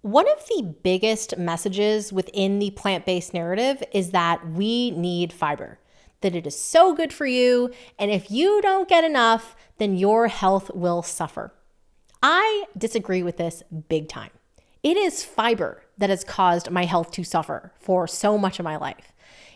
One of the biggest messages within the plant-based narrative is that we need fiber, that it is so good for you, and if you don't get enough, then your health will suffer. I disagree with this big time. It is fiber that has caused my health to suffer for so much of my life.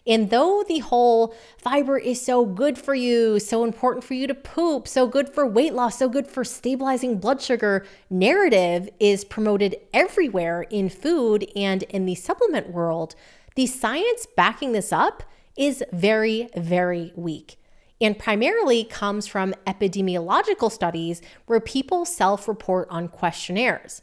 And though the whole fiber is so good for you, so important for you to poop, so good for weight loss, so good for stabilizing blood sugar narrative is promoted everywhere in food and in the supplement world, the science backing this up is very, very weak and primarily comes from epidemiological studies where people self-report on questionnaires.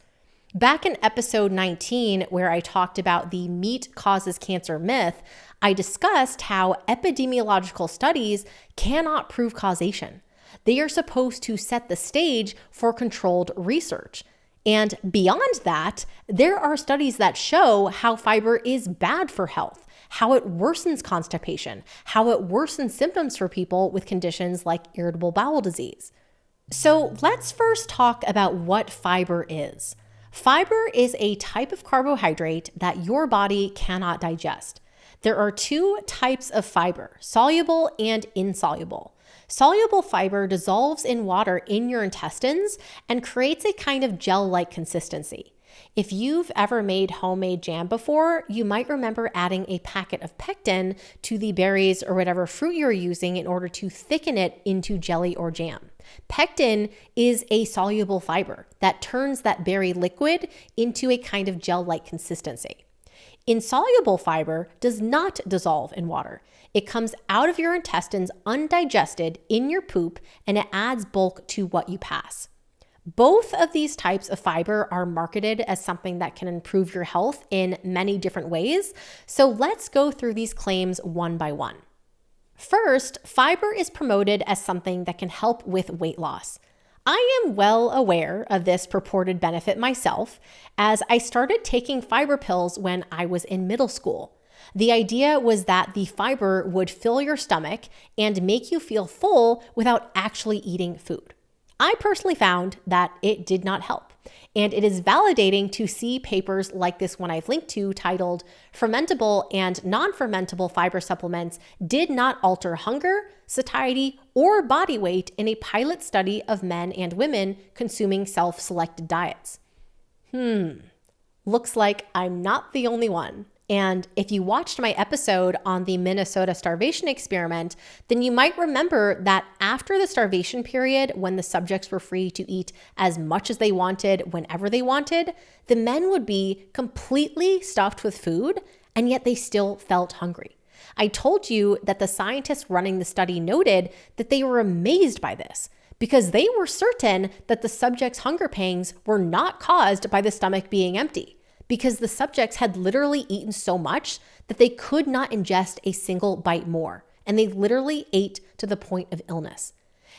Back in episode 19, where I talked about the meat causes cancer myth, I discussed how epidemiological studies cannot prove causation. They are supposed to set the stage for controlled research. And beyond that, there are studies that show how fiber is bad for health, how it worsens constipation, how it worsens symptoms for people with conditions like irritable bowel disease. So let's first talk about what fiber is. Fiber is a type of carbohydrate that your body cannot digest. There are two types of fiber, soluble and insoluble. Soluble fiber dissolves in water in your intestines and creates a kind of gel-like consistency. If you've ever made homemade jam before, you might remember adding a packet of pectin to the berries or whatever fruit you're using in order to thicken it into jelly or jam. Pectin is a soluble fiber that turns that berry liquid into a kind of gel-like consistency. Insoluble fiber does not dissolve in water. It comes out of your intestines undigested in your poop, and it adds bulk to what you pass. Both of these types of fiber are marketed as something that can improve your health in many different ways. So let's go through these claims one by one. First, fiber is promoted as something that can help with weight loss. I am well aware of this purported benefit myself, as I started taking fiber pills when I was in middle school. The idea was that the fiber would fill your stomach and make you feel full without actually eating food. I personally found that it did not help, and it is validating to see papers like this one I've linked to titled "Fermentable and Non-Fermentable Fiber Supplements Did Not Alter Hunger, Satiety, or Body Weight in a Pilot Study of Men and Women Consuming Self-Selected Diets." Looks like I'm not the only one. And if you watched my episode on the Minnesota starvation experiment, then you might remember that after the starvation period, when the subjects were free to eat as much as they wanted, whenever they wanted, the men would be completely stuffed with food, and yet they still felt hungry. I told you that the scientists running the study noted that they were amazed by this, because they were certain that the subjects' hunger pangs were not caused by the stomach being empty, because the subjects had literally eaten so much that they could not ingest a single bite more, and they literally ate to the point of illness.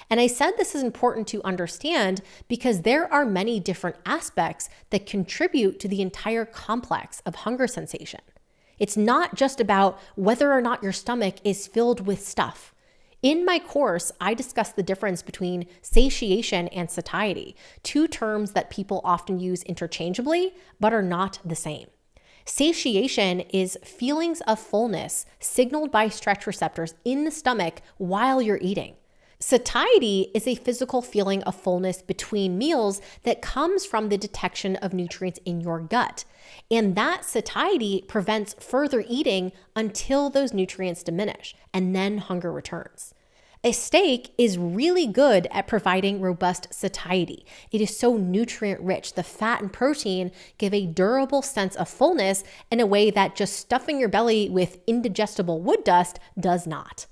And I said this is important to understand because there are many different aspects that contribute to the entire complex of hunger sensation. It's not just about whether or not your stomach is filled with stuff. In my course, I discuss the difference between satiation and satiety, two terms that people often use interchangeably, but are not the same. Satiation is feelings of fullness signaled by stretch receptors in the stomach while you're eating. Satiety is a physical feeling of fullness between meals that comes from the detection of nutrients in your gut. And that satiety prevents further eating until those nutrients diminish, and then hunger returns. A steak is really good at providing robust satiety. It is so nutrient rich. The fat and protein give a durable sense of fullness in a way that just stuffing your belly with indigestible wood dust does not.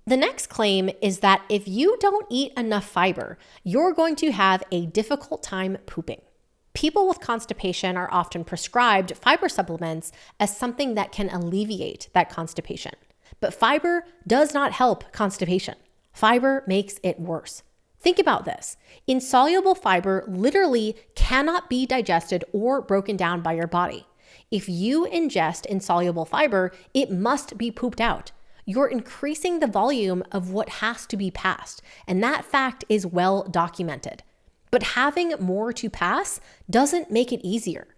The next claim is that if you don't eat enough fiber, you're going to have a difficult time pooping. People with constipation are often prescribed fiber supplements as something that can alleviate that constipation. But fiber does not help constipation. Fiber makes it worse. Think about this. Insoluble fiber literally cannot be digested or broken down by your body. If you ingest insoluble fiber, it must be pooped out. You're increasing the volume of what has to be passed, and that fact is well documented. But having more to pass doesn't make it easier.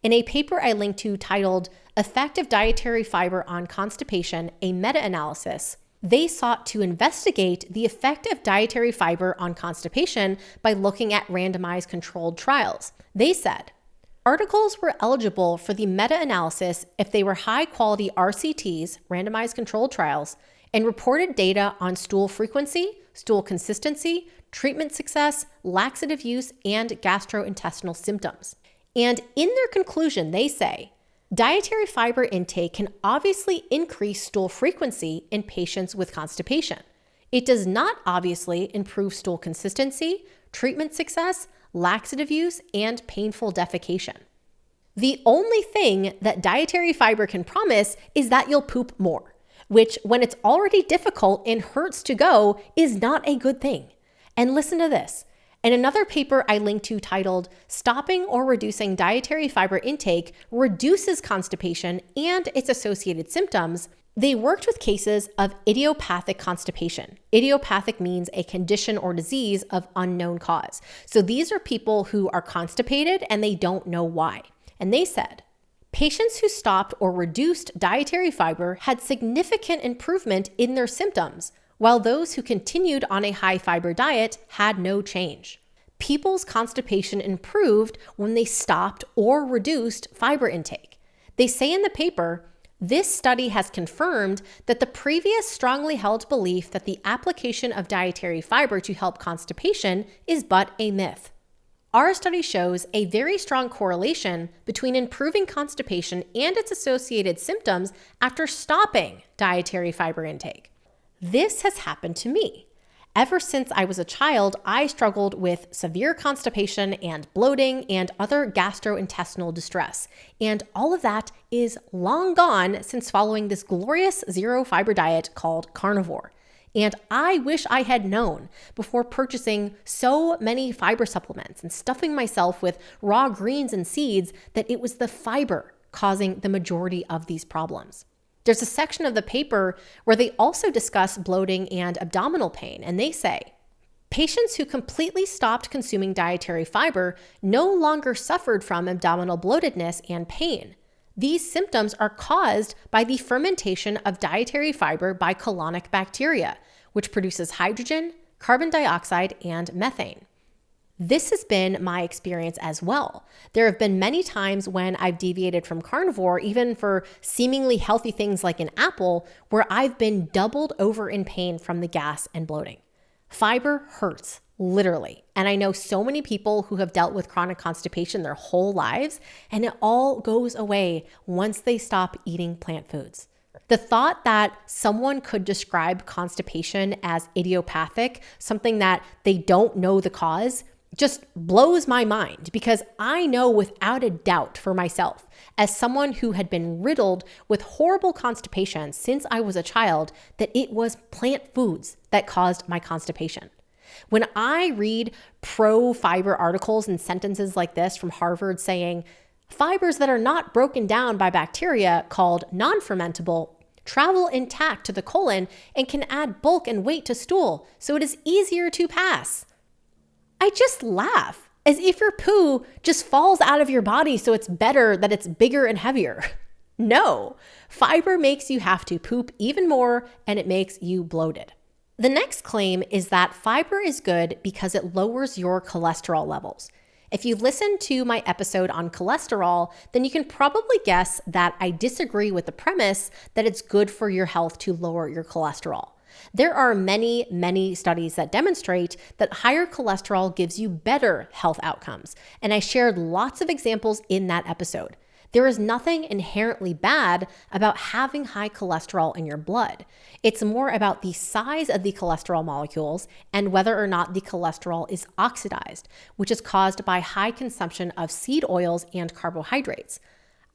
In a paper I linked to titled Effective Dietary Fiber on Constipation, a Meta-Analysis, they sought to investigate the effect of dietary fiber on constipation by looking at randomized controlled trials. They said, articles were eligible for the meta-analysis if they were high-quality RCTs, randomized controlled trials, and reported data on stool frequency, stool consistency, treatment success, laxative use, and gastrointestinal symptoms. And in their conclusion, they say, dietary fiber intake can obviously increase stool frequency in patients with constipation. It does not obviously improve stool consistency, treatment success, laxative use, and painful defecation. The only thing that dietary fiber can promise is that you'll poop more, which, when it's already difficult and hurts to go, is not a good thing. And listen to this. In another paper I linked to titled Stopping or Reducing Dietary Fiber Intake Reduces Constipation and Its Associated Symptoms, they worked with cases of idiopathic constipation. Idiopathic means a condition or disease of unknown cause. So these are people who are constipated and they don't know why. And they said, patients who stopped or reduced dietary fiber had significant improvement in their symptoms, while those who continued on a high fiber diet had no change. People's constipation improved when they stopped or reduced fiber intake. They say in the paper, this study has confirmed that the previous strongly held belief that the application of dietary fiber to help constipation is but a myth. Our study shows a very strong correlation between improving constipation and its associated symptoms after stopping dietary fiber intake. This has happened to me. Ever since I was a child, I struggled with severe constipation and bloating and other gastrointestinal distress. And all of that is long gone since following this glorious zero fiber diet called Carnivore. And I wish I had known before purchasing so many fiber supplements and stuffing myself with raw greens and seeds that it was the fiber causing the majority of these problems. There's a section of the paper where they also discuss bloating and abdominal pain, and they say, patients who completely stopped consuming dietary fiber no longer suffered from abdominal bloatedness and pain. These symptoms are caused by the fermentation of dietary fiber by colonic bacteria, which produces hydrogen, carbon dioxide, and methane. This has been my experience as well. There have been many times when I've deviated from carnivore, even for seemingly healthy things like an apple, where I've been doubled over in pain from the gas and bloating. Fiber hurts, literally. And I know so many people who have dealt with chronic constipation their whole lives, and it all goes away once they stop eating plant foods. The thought that someone could describe constipation as idiopathic, something that they don't know the cause, just blows my mind, because I know without a doubt for myself, as someone who had been riddled with horrible constipation since I was a child, that it was plant foods that caused my constipation. When I read pro-fiber articles and sentences like this from Harvard saying, fibers that are not broken down by bacteria, called non-fermentable, travel intact to the colon and can add bulk and weight to stool, so it is easier to pass, I just laugh, as if your poo just falls out of your body, so it's better that it's bigger and heavier. No, fiber makes you have to poop even more, and it makes you bloated. The next claim is that fiber is good because it lowers your cholesterol levels. If you listened to my episode on cholesterol, then you can probably guess that I disagree with the premise that it's good for your health to lower your cholesterol. There are many, many studies that demonstrate that higher cholesterol gives you better health outcomes, and I shared lots of examples in that episode. There is nothing inherently bad about having high cholesterol in your blood. It's more about the size of the cholesterol molecules and whether or not the cholesterol is oxidized, which is caused by high consumption of seed oils and carbohydrates.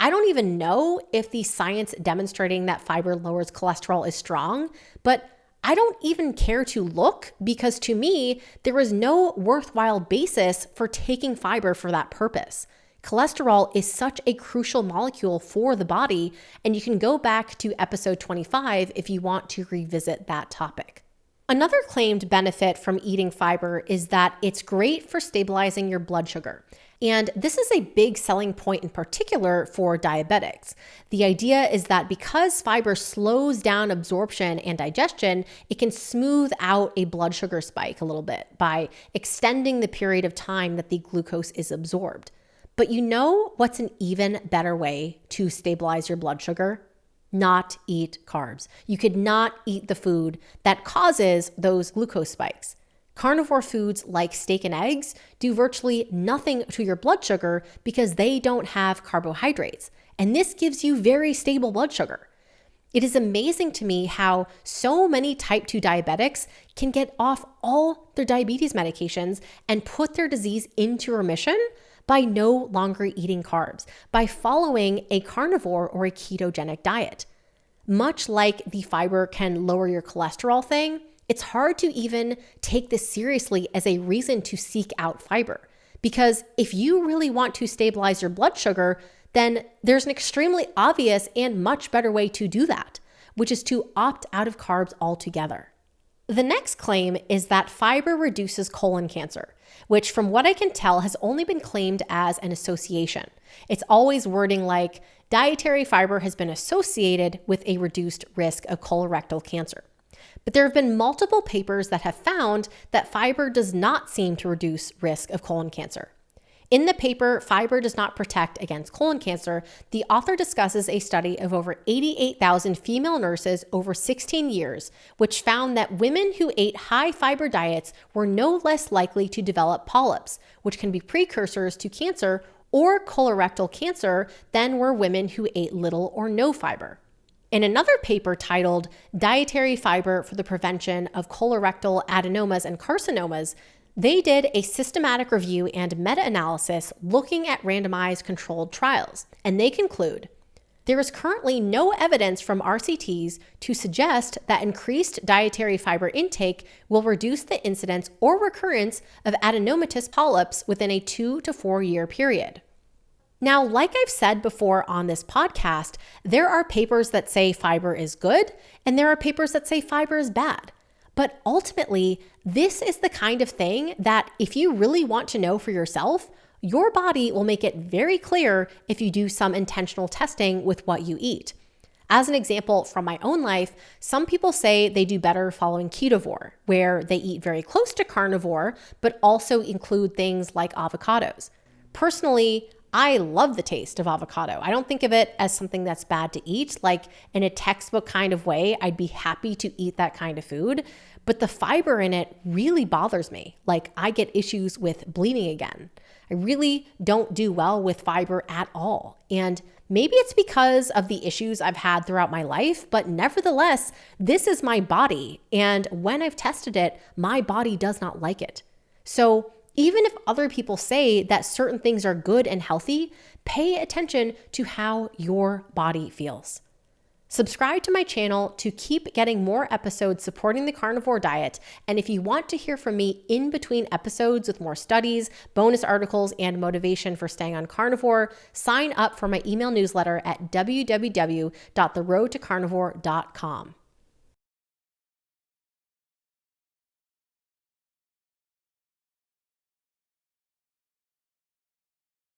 I don't even know if the science demonstrating that fiber lowers cholesterol is strong, but I don't even care to look, because to me, there is no worthwhile basis for taking fiber for that purpose. Cholesterol is such a crucial molecule for the body, and you can go back to episode 25 if you want to revisit that topic. Another claimed benefit from eating fiber is that it's great for stabilizing your blood sugar. And this is a big selling point in particular for diabetics. The idea is that because fiber slows down absorption and digestion, it can smooth out a blood sugar spike a little bit by extending the period of time that the glucose is absorbed. But you know what's an even better way to stabilize your blood sugar? Not eat carbs. You could not eat the food that causes those glucose spikes. Carnivore foods like steak and eggs do virtually nothing to your blood sugar because they don't have carbohydrates. And this gives you very stable blood sugar. It is amazing to me how so many type 2 diabetics can get off all their diabetes medications and put their disease into remission by no longer eating carbs, by following a carnivore or a ketogenic diet. Much like the fiber can lower your cholesterol thing, it's hard to even take this seriously as a reason to seek out fiber. Because if you really want to stabilize your blood sugar, then there's an extremely obvious and much better way to do that, which is to opt out of carbs altogether. The next claim is that fiber reduces colon cancer, which from what I can tell has only been claimed as an association. It's always wording like, dietary fiber has been associated with a reduced risk of colorectal cancer. But there have been multiple papers that have found that fiber does not seem to reduce risk of colon cancer. In the paper, Fiber Does Not Protect Against Colon Cancer, the author discusses a study of over 88,000 female nurses over 16 years, which found that women who ate high fiber diets were no less likely to develop polyps, which can be precursors to cancer or colorectal cancer than were women who ate little or no fiber. In another paper titled Dietary Fiber for the Prevention of Colorectal Adenomas and Carcinomas, they did a systematic review and meta-analysis looking at randomized controlled trials, and they conclude, there is currently no evidence from RCTs to suggest that increased dietary fiber intake will reduce the incidence or recurrence of adenomatous polyps within a 2 to 4 year period. Now, like I've said before on this podcast, there are papers that say fiber is good, and there are papers that say fiber is bad. But ultimately, this is the kind of thing that if you really want to know for yourself, your body will make it very clear if you do some intentional testing with what you eat. As an example from my own life, some people say they do better following Ketovore, where they eat very close to carnivore, but also include things like avocados. Personally, I love the taste of avocado. I don't think of it as something that's bad to eat. Like in a textbook kind of way, I'd be happy to eat that kind of food, but the fiber in it really bothers me. Like I get issues with bleeding again. I really don't do well with fiber at all. And maybe it's because of the issues I've had throughout my life, but nevertheless, this is my body. And when I've tested it, my body does not like it. So even if other people say that certain things are good and healthy, pay attention to how your body feels. Subscribe to my channel to keep getting more episodes supporting the carnivore diet. And if you want to hear from me in between episodes with more studies, bonus articles, and motivation for staying on carnivore, sign up for my email newsletter at www.theroadtocarnivore.com.